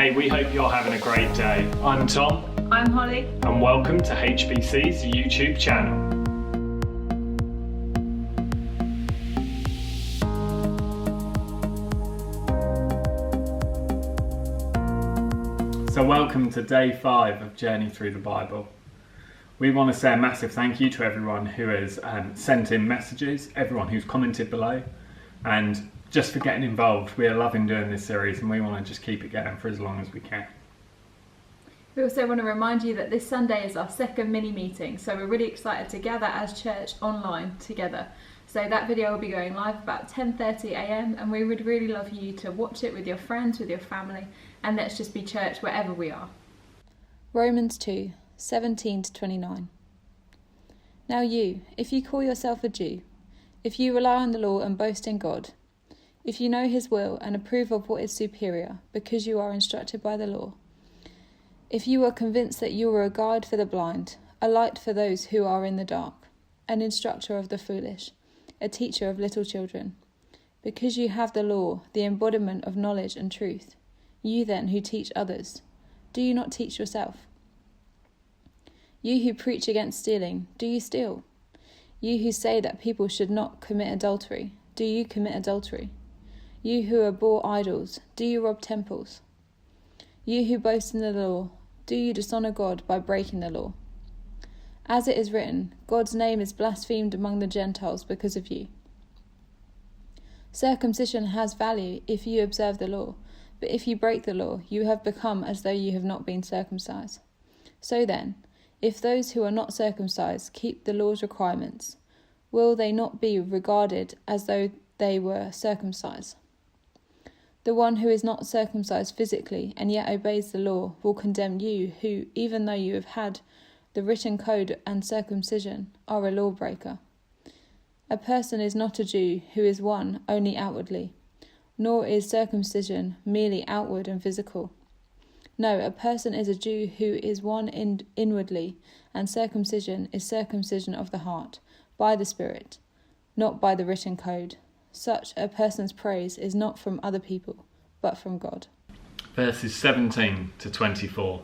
Hey, we hope you're having a great day. I'm Tom. I'm Holly. And welcome to HBC's YouTube channel. So welcome to day 5 of Journey Through the Bible. We want to say a massive thank you to everyone who has sent in messages, everyone who's commented below, and just for getting involved. We are loving doing this series and we want to just keep it going for as long as we can. We also want to remind you that this Sunday is our second mini meeting, so we're really excited to gather as church online together. So that video will be going live about 10:30 a.m. and we would really love you to watch it with your friends, with your family, and let's just be church wherever we are. Romans 2:17-29. Now you, if you call yourself a Jew, if you rely on the law and boast in God, if you know his will and approve of what is superior, because you are instructed by the law, if you are convinced that you are a guide for the blind, a light for those who are in the dark, an instructor of the foolish, a teacher of little children, because you have the law, the embodiment of knowledge and truth, you then who teach others, do you not teach yourself? You who preach against stealing, do you steal? You who say that people should not commit adultery, do you commit adultery? You who abhor idols, do you rob temples? You who boast in the law, do you dishonour God by breaking the law? As it is written, God's name is blasphemed among the Gentiles because of you. Circumcision has value if you observe the law, but if you break the law, you have become as though you have not been circumcised. So then, if those who are not circumcised keep the law's requirements, will they not be regarded as though they were circumcised? The one who is not circumcised physically and yet obeys the law will condemn you who, even though you have had the written code and circumcision, are a lawbreaker. A person is not a Jew who is one only outwardly, nor is circumcision merely outward and physical. No, a person is a Jew who is one inwardly, and circumcision is circumcision of the heart, by the Spirit, not by the written code. Such a person's praise is not from other people, but from God. Verses 17 to 24.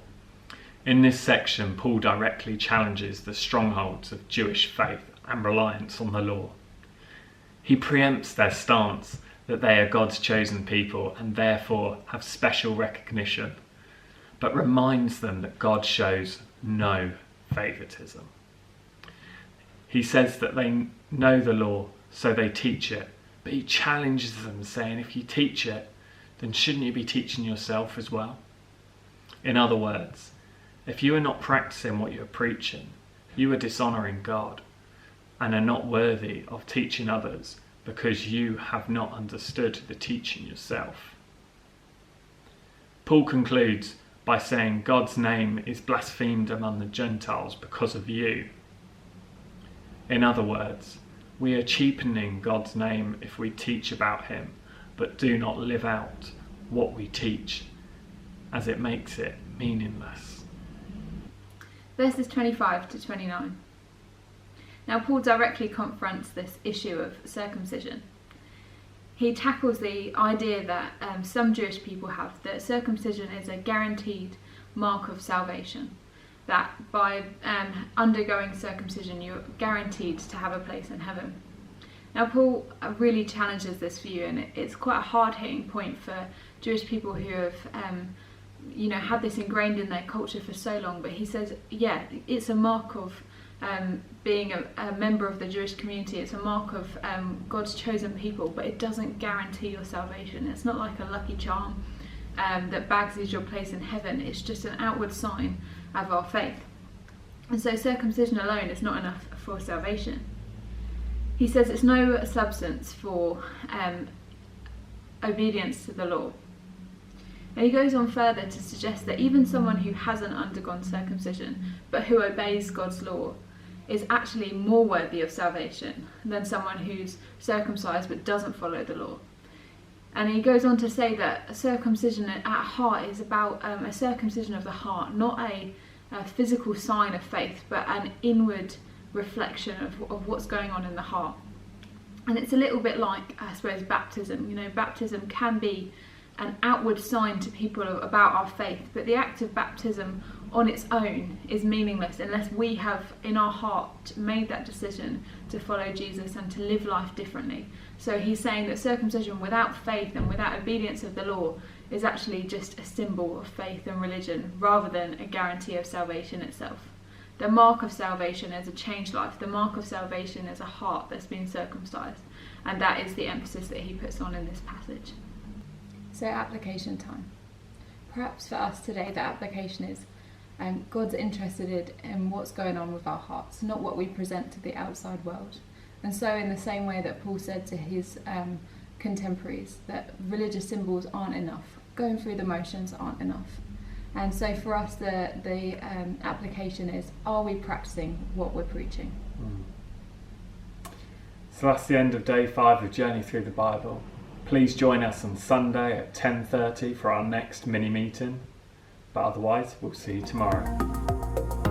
In this section, Paul directly challenges the strongholds of Jewish faith and reliance on the law. He preempts their stance that they are God's chosen people and therefore have special recognition, but reminds them that God shows no favouritism. He says that they know the law, so they teach it. But he challenges them, saying, if you teach it, then shouldn't you be teaching yourself as well? In other words, if you are not practicing what you are preaching, you are dishonouring God and are not worthy of teaching others because you have not understood the teaching yourself. Paul concludes by saying God's name is blasphemed among the Gentiles because of you. In other words, we are cheapening God's name if we teach about him, but do not live out what we teach, as it makes it meaningless. Verses 25 to 29. Now Paul directly confronts this issue of circumcision. He tackles the idea that some Jewish people have, that circumcision is a guaranteed mark of salvation. That by undergoing circumcision you're guaranteed to have a place in heaven. Now Paul really challenges this view, and it's quite a hard-hitting point for Jewish people who have had this ingrained in their culture for so long. But he says, yeah, it's a mark of being a member of the Jewish community. It's a mark of God's chosen people, but it doesn't guarantee your salvation. It's not like a lucky charm that bags you your place in heaven. It's just an outward sign of our faith. And so circumcision alone is not enough for salvation. He says it's no substance for obedience to the law. And he goes on further to suggest that even someone who hasn't undergone circumcision but who obeys God's law is actually more worthy of salvation than someone who's circumcised but doesn't follow the law. And he goes on to say that circumcision at heart is about a circumcision of the heart, not a physical sign of faith, but an inward reflection of what's going on in the heart. And it's a little bit like, I suppose, baptism. Baptism can be an outward sign to people about our faith, but the act of baptism on its own is meaningless unless we have in our heart made that decision to follow Jesus and to live life differently. So he's saying that circumcision without faith and without obedience of the law is actually just a symbol of faith and religion rather than a guarantee of salvation itself. The mark of salvation is a changed life. The mark of salvation is a heart that's been circumcised, and that is the emphasis that he puts on in this passage. So application time. Perhaps for us today the application is God's interested in what's going on with our hearts, not what we present to the outside world. And so in the same way that Paul said to his contemporaries that religious symbols aren't enough, going through the motions aren't enough. And so for us the application is, are we practicing what we're preaching? So that's the end of day 5 of Journey Through the Bible. Please join us on Sunday at 10:30 for our next mini meeting. But otherwise, we'll see you tomorrow.